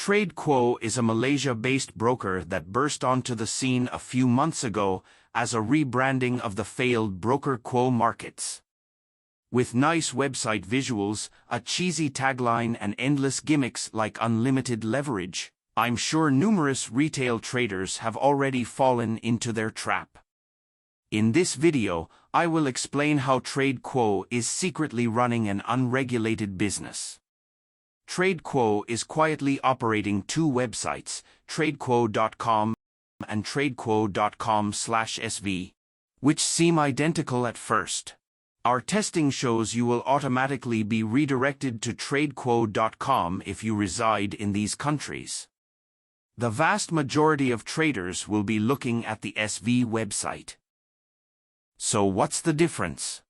TradeQuo is a Malaysia-based broker that burst onto the scene a few months ago as a rebranding of the failed broker Quo Markets. With nice website visuals, a cheesy tagline and endless gimmicks like unlimited leverage, I'm sure numerous retail traders have already fallen into their trap. In this video, I will explain how TradeQuo is secretly running an unregulated business. TradeQuo is quietly operating two websites, TradeQuo.com and TradeQuo.com/SV, which seem identical at first. Our testing shows you will automatically be redirected to TradeQuo.com if you reside in these countries. The vast majority of traders will be looking at the SV website. So what's the difference?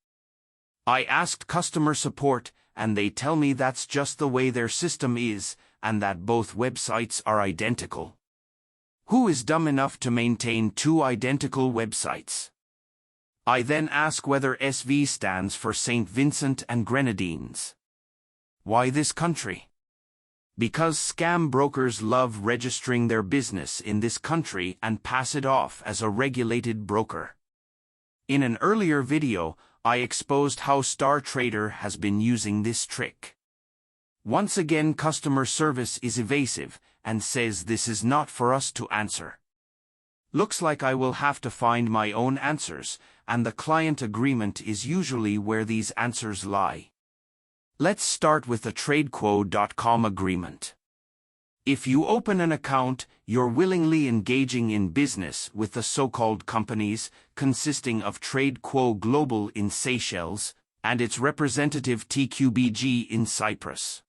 I asked customer support, and they tell me that's just the way their system is, and that both websites are identical. Who is dumb enough to maintain two identical websites? I then ask whether SV stands for St. Vincent and Grenadines. Why this country? Because scam brokers love registering their business in this country and pass it off as a regulated broker. In an earlier video, I exposed how Star Trader has been using this trick. Once again, customer service is evasive and says this is not for us to answer. Looks like I will have to find my own answers, and the client agreement is usually where these answers lie. Let's start with the TradeQuo.com agreement. If you open an account, you're willingly engaging in business with the so-called companies, consisting of TradeQuo Global in Seychelles and its representative TQBG in Cyprus.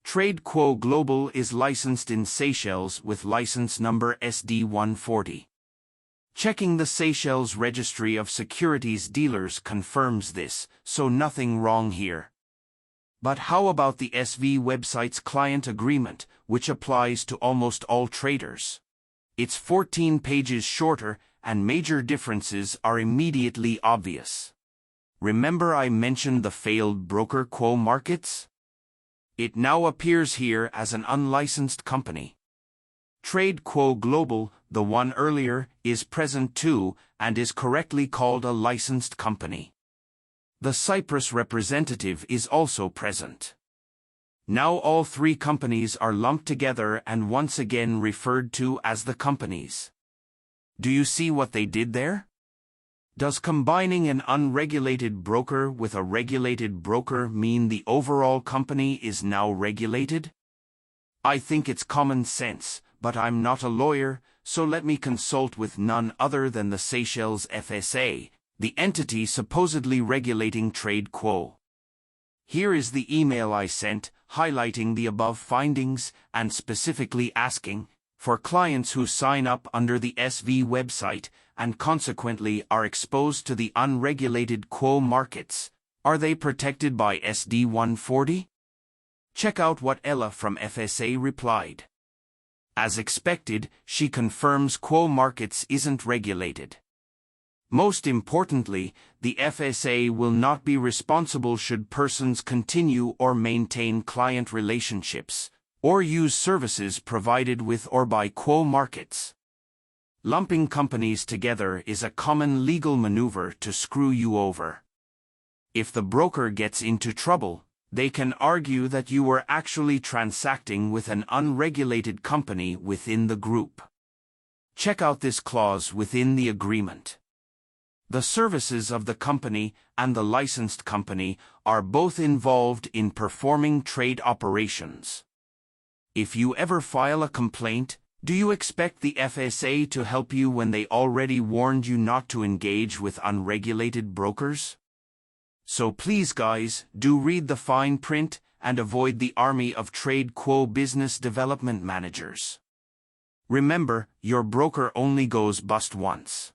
TradeQuo Global is licensed in Seychelles with license number SD140. Checking the Seychelles Registry of Securities Dealers confirms this, so nothing wrong here. But how about the SV website's client agreement, which applies to almost all traders? It's 14 pages shorter, and major differences are immediately obvious. Remember I mentioned the failed broker Quo Markets? It now appears here as an unlicensed company. TradeQuo Global, the one earlier, is present too, and is correctly called a licensed company. The Cyprus representative is also present. Now all three companies are lumped together and once again referred to as the companies. Do you see what they did there? Does combining an unregulated broker with a regulated broker mean the overall company is now regulated? I think it's common sense, but I'm not a lawyer, so let me consult with none other than the Seychelles FSA, the entity supposedly regulating TradeQuo. Here is the email I sent, highlighting the above findings and specifically asking, for clients who sign up under the SV website and consequently are exposed to the unregulated Quo Markets, are they protected by SD140? Check out what Ella from FSA replied. As expected, she confirms Quo Markets isn't regulated. Most importantly, the FSA will not be responsible should persons continue or maintain client relationships, or use services provided with or by Quo Markets. Lumping companies together is a common legal maneuver to screw you over. If the broker gets into trouble, they can argue that you were actually transacting with an unregulated company within the group. Check out this clause within the agreement. The services of the company and the licensed company are both involved in performing trade operations. If you ever file a complaint, do you expect the FSA to help you when they already warned you not to engage with unregulated brokers? So please guys, do read the fine print and avoid the army of TradeQuo business development managers. Remember, your broker only goes bust once.